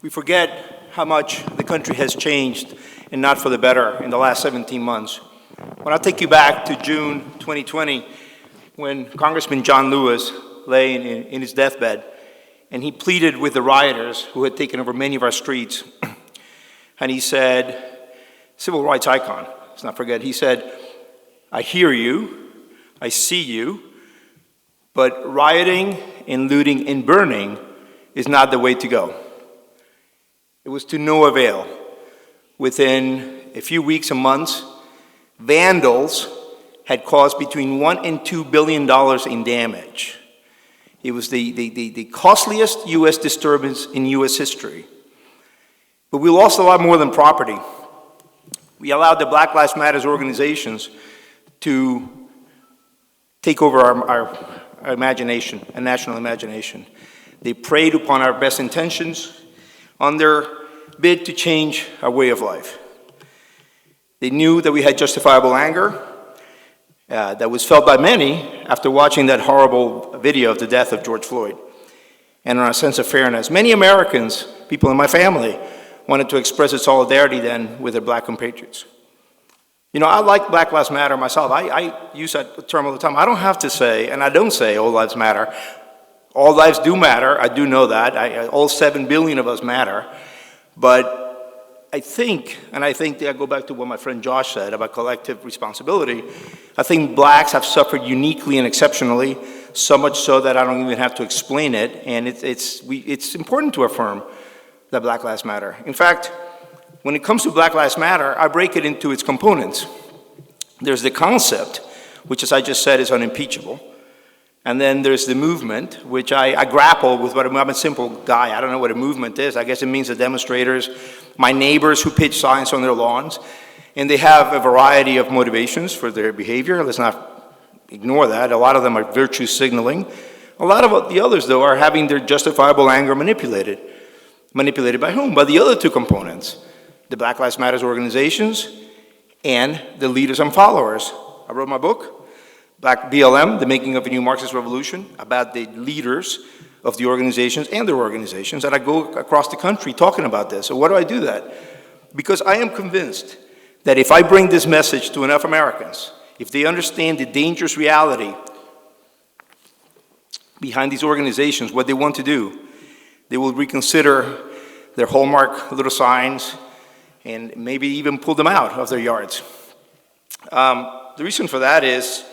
We forget how much the country has changed, and not for the better, in the last 17 months. When I take you back to June 2020, when Congressman John Lewis lay in his deathbed, and he pleaded with the rioters who had taken over many of our streets, and he said, civil rights icon, let's not forget, he said, "I hear you, I see you, but rioting and looting and burning is not the way to go." It was to no avail. Within a few weeks and months, vandals had caused between $1 and $2 billion in damage. It was the costliest U.S. disturbance in U.S. history. But we lost a lot more than property. We allowed the Black Lives Matter organizations to take over our imagination, a national imagination. They preyed upon our best intentions on their bid to change our way of life. They knew that we had justifiable anger that was felt by many after watching that horrible video of the death of George Floyd, and our sense of fairness. Many Americans, people in my family, wanted to express its solidarity then with their black compatriots. You know, I like Black Lives Matter myself. I use that term all the time. I don't have to say, and I don't say all lives matter. All lives do matter, I do know that. All 7 billion of us matter. But I think I go back to what my friend Josh said about collective responsibility. I think blacks have suffered uniquely and exceptionally, so much so that I don't even have to explain it. And it's important to affirm that Black Lives Matter. In fact, when it comes to Black Lives Matter, I break it into its components. There's the concept, which, as I just said, is unimpeachable. And then there's the movement, which I grapple with. I'm a simple guy. I don't know what a movement is. I guess it means the demonstrators, my neighbors who pitch signs on their lawns. And they have a variety of motivations for their behavior. Let's not ignore that. A lot of them are virtue signaling. A lot of the others, though, are having their justifiable anger manipulated. Manipulated by whom? By the other two components, the Black Lives Matter organizations and the leaders and followers. I wrote my book, Black BLM, The Making of a New Marxist Revolution, about the leaders of the organizations and their organizations, and I go across the country talking about this. So why do I do that? Because I am convinced that if I bring this message to enough Americans, if they understand the dangerous reality behind these organizations, what they want to do, they will reconsider their hallmark little signs and maybe even pull them out of their yards. The reason for that is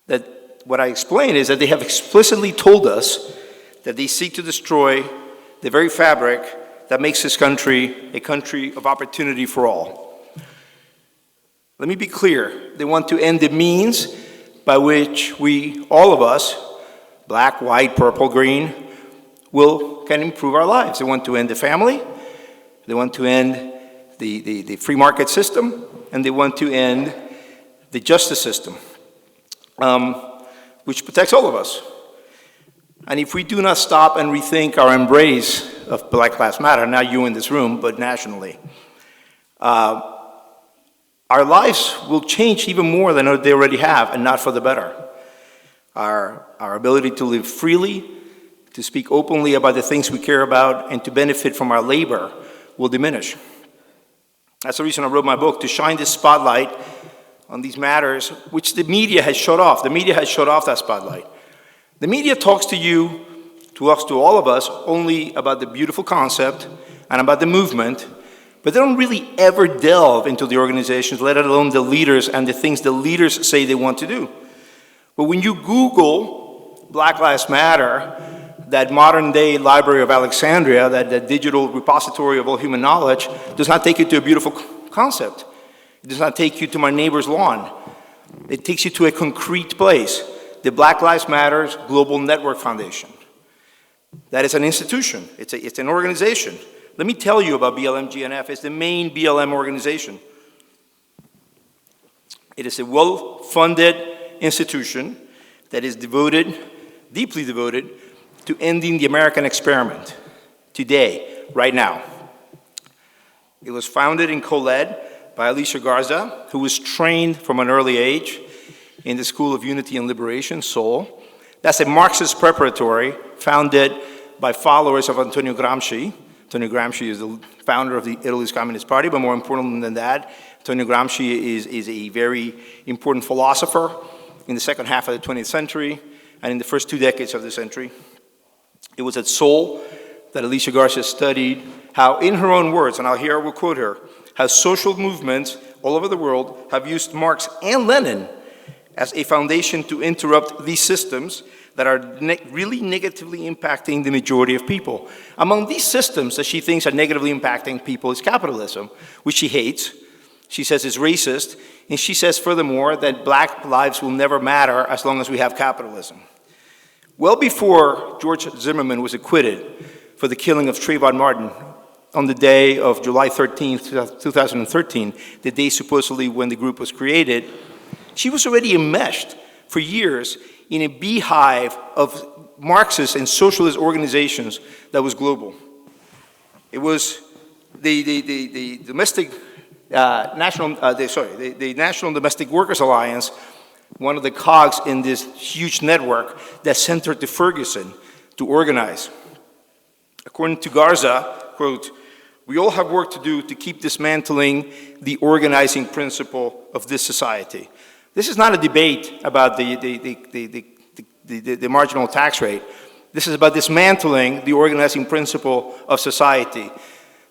that what I explain is that they have explicitly told us that they seek to destroy the very fabric that makes this country a country of opportunity for all. Let me be clear. They want to end the means by which we, all of us, black, white, purple, green, can improve our lives. They want to end the family, they want to end the free market system, and they want to end the justice system, which protects all of us. And if we do not stop and rethink our embrace of Black Lives Matter, not you in this room, but nationally, our lives will change even more than they already have, and not for the better. Our ability to live freely, to speak openly about the things we care about, and to benefit from our labor will diminish. That's the reason I wrote my book, to shine this spotlight on these matters, which the media has shut off. The media has shut off that spotlight. The media talks to you, to us, to all of us, only about the beautiful concept and about the movement, but they don't really ever delve into the organizations, let alone the leaders and the things the leaders say they want to do. But when you Google Black Lives Matter, that modern-day Library of Alexandria, that digital repository of all human knowledge, does not take you to a beautiful concept. It does not take you to my neighbor's lawn. It takes you to a concrete place, the Black Lives Matter Global Network Foundation. That is an institution. It's an organization. Let me tell you about BLM-GNF. It's the main BLM organization. It is a well-funded institution that is devoted, deeply devoted, to ending the American experiment today, right now. It was founded and co-led by Alicia Garza, who was trained from an early age in the School of Unity and Liberation, Seoul. That's a Marxist preparatory founded by followers of Antonio Gramsci, Antonio Gramsci is the founder of the Italy's Communist Party, but more important than that, Antonio Gramsci is a very important philosopher in the second half of the 20th century and in the first 2 decades of the century. It was at Seoul that Alicia Garza studied how, in her own words, and I will quote her, how social movements all over the world have used Marx and Lenin as a foundation to interrupt these systems that are really negatively impacting the majority of people. Among these systems that she thinks are negatively impacting people is capitalism, which she hates. She says it's racist, and she says furthermore that black lives will never matter as long as we have capitalism. Well before George Zimmerman was acquitted for the killing of Trayvon Martin on the day of July 13th, 2013, the day supposedly when the group was created, she was already enmeshed for years in a beehive of Marxist and socialist organizations that was global. It was the National Domestic Workers Alliance, one of the cogs in this huge network that sent her to Ferguson to organize. According to Garza, quote, "We all have work to do to keep dismantling the organizing principle of this society." This is not a debate about the marginal tax rate. This is about dismantling the organizing principle of society.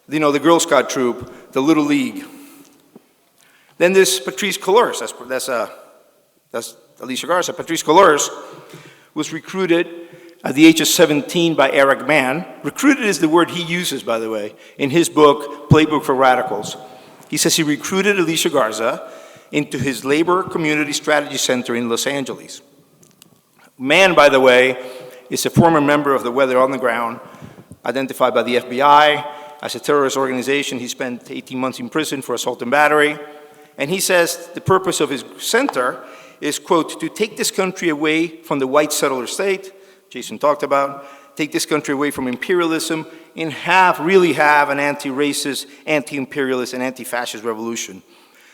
You know, the Girl Scout troop, the Little League. Then there's Patrisse Cullors, that's Alicia Garza. Patrisse Cullors was recruited at the age of 17 by Eric Mann. Recruited is the word he uses, by the way, in his book, Playbook for Radicals. He says he recruited Alicia Garza into his Labor Community Strategy Center in Los Angeles. Mann, by the way, is a former member of the Weather on the Ground, identified by the FBI as a terrorist organization. He spent 18 months in prison for assault and battery. And he says the purpose of his center is, quote, to take this country away from the white settler state, Jason talked about, take this country away from imperialism, and really have an anti-racist, anti-imperialist, and anti-fascist revolution.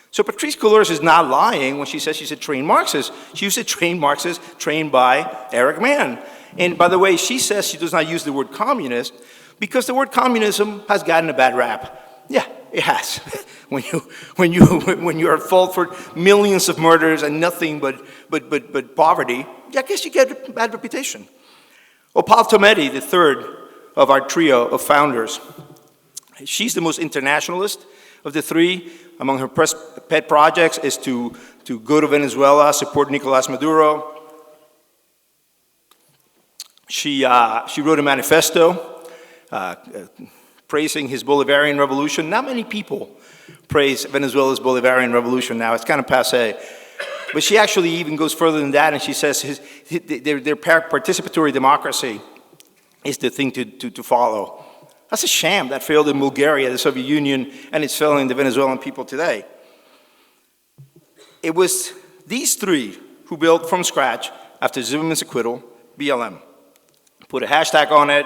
So Patrisse Cullors is not lying when she says she's a trained Marxist. She was a trained Marxist, trained by Eric Mann. And by the way, she says she does not use the word communist because the word communism has gotten a bad rap. Yeah, it has. when you're at fault for millions of murders and nothing but poverty, I guess you get a bad reputation. Opal Tometi, the third of our trio of founders, she's the most internationalist of the three. Among her pet projects is to go to Venezuela, support Nicolás Maduro. She wrote a manifesto praising his Bolivarian revolution. Not many people praise Venezuela's Bolivarian revolution now. It's kind of passé. But she actually even goes further than that, and she says their participatory democracy is the thing to follow. That's a sham that failed in Bulgaria, the Soviet Union, and it's failing the Venezuelan people today. It was these three who built from scratch, after Zimmerman's acquittal, BLM. Put a hashtag on it,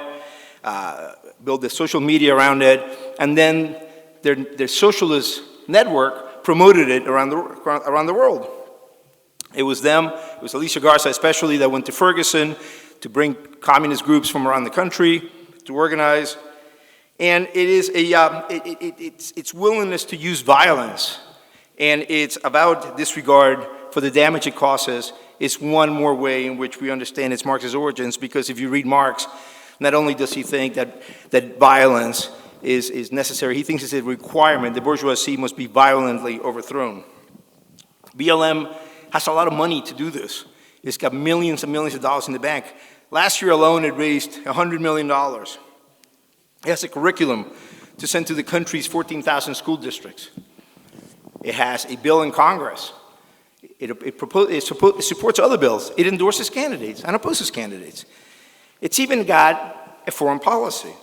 build the social media around it, and then their socialist network promoted it around the world. It was them, it was Alicia Garza especially, that went to Ferguson to bring communist groups from around the country to organize. And it is it's willingness to use violence, and it's about disregard for the damage it causes. It's one more way in which we understand its Marxist origins, because if you read Marx, not only does he think that violence is necessary, he thinks it's a requirement. The bourgeoisie must be violently overthrown. BLM has a lot of money to do this. It's got millions and millions of dollars in the bank. Last year alone, it raised $100 million. It has a curriculum to send to the country's 14,000 school districts. It has a bill in Congress. It supports other bills. It endorses candidates and opposes candidates. It's even got a foreign policy.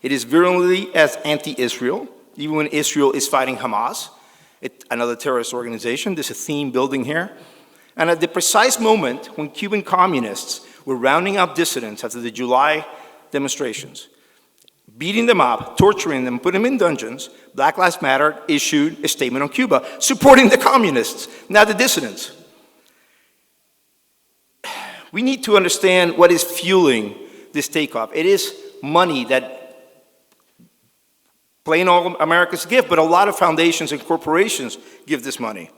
It is virulently as anti-Israel, even when Israel is fighting Hamas, another terrorist organization. There's a theme building here. And at the precise moment when Cuban communists were rounding up dissidents after the July demonstrations, beating them up, torturing them, putting them in dungeons, Black Lives Matter issued a statement on Cuba, supporting the communists, not the dissidents. We need to understand what is fueling this takeoff. It is money that Plain old Americans give, but a lot of foundations and corporations give this money.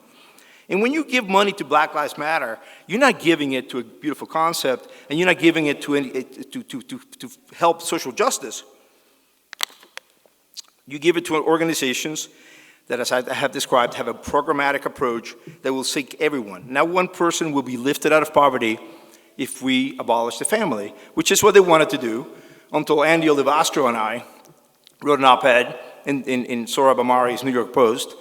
And when you give money to Black Lives Matter, you're not giving it to a beautiful concept, and you're not giving it to help social justice. You give it to organizations that, as I have described, have a programmatic approach that will seek everyone. Not one person will be lifted out of poverty if we abolish the family, which is what they wanted to do until Andy Olivastro and I wrote an op-ed in Sohrab Ahmari's New York Post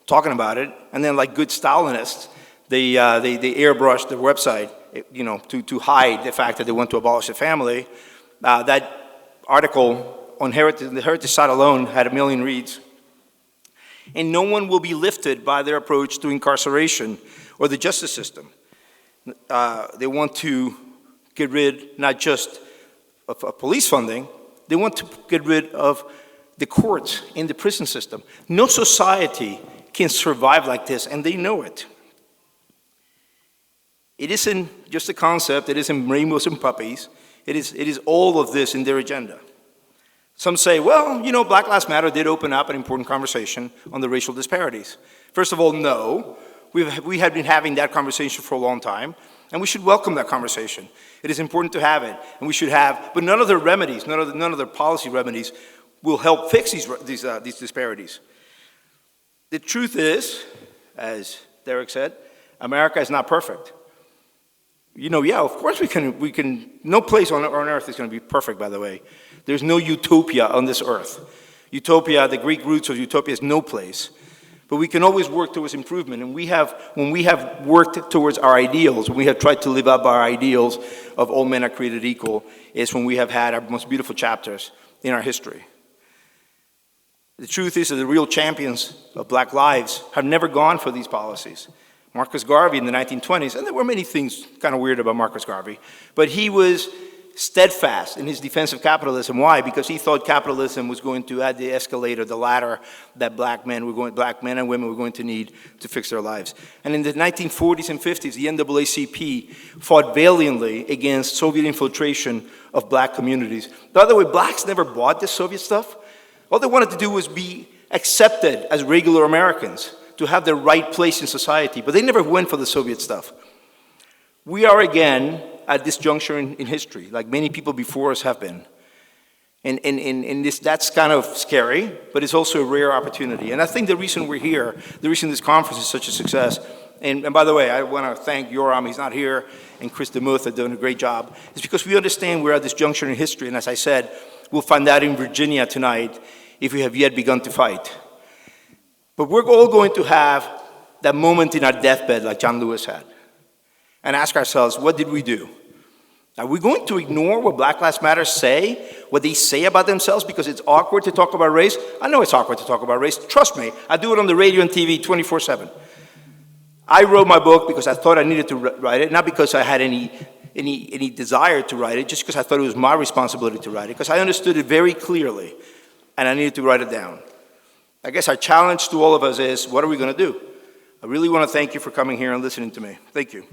talking about it, and then like good Stalinists, they airbrushed their website, to hide the fact that they want to abolish the family. That article on the Heritage site alone had 1 million reads. And no one will be lifted by their approach to incarceration or the justice system. They want to get rid not just of police funding, they want to get rid of the courts and the prison system. No society can survive like this, and they know it. It isn't just a concept, it isn't rainbows and puppies, it is all of this in their agenda. Some say, well, Black Lives Matter did open up an important conversation on the racial disparities. First of all, no. We have been having that conversation for a long time, and we should welcome that conversation. It is important to have it, and we should have, but none of the remedies, none of the policy remedies will help fix these disparities. The truth is, as Derek said, America is not perfect. Of course we can, no place on earth is going to be perfect, by the way. There's no utopia on this earth. Utopia, the Greek roots of utopia is no place. But we can always work towards improvement. And when we have worked towards our ideals, when we have tried to live up our ideals of all men are created equal, is when we have had our most beautiful chapters in our history. The truth is that the real champions of Black lives have never gone for these policies. Marcus Garvey in the 1920s, and there were many things kind of weird about Marcus Garvey, but he was steadfast in his defense of capitalism. Why? Because he thought capitalism was going to add the escalator, the ladder that black men and women were going to need to fix their lives. And in the 1940s and 50s, the NAACP fought valiantly against Soviet infiltration of black communities. By the way, blacks never bought this Soviet stuff. All they wanted to do was be accepted as regular Americans, to have their right place in society, but they never went for the Soviet stuff. We are again at this juncture in history, like many people before us have been. And that's kind of scary, but it's also a rare opportunity. And I think the reason we're here, the reason this conference is such a success, and by the way, I want to thank Yoram, he's not here, and Chris DeMuth are doing a great job, is because we understand we're at this juncture in history, and as I said, we'll find out in Virginia tonight if we have yet begun to fight. But we're all going to have that moment in our deathbed like John Lewis had, and ask ourselves, what did we do? Are we going to ignore what Black Lives Matter say, what they say about themselves because it's awkward to talk about race? I know it's awkward to talk about race. Trust me, I do it on the radio and TV 24/7. I wrote my book because I thought I needed to write it, not because I had any desire to write it, just because I thought it was my responsibility to write it, because I understood it very clearly, and I needed to write it down. I guess our challenge to all of us is, what are we going to do? I really want to thank you for coming here and listening to me. Thank you.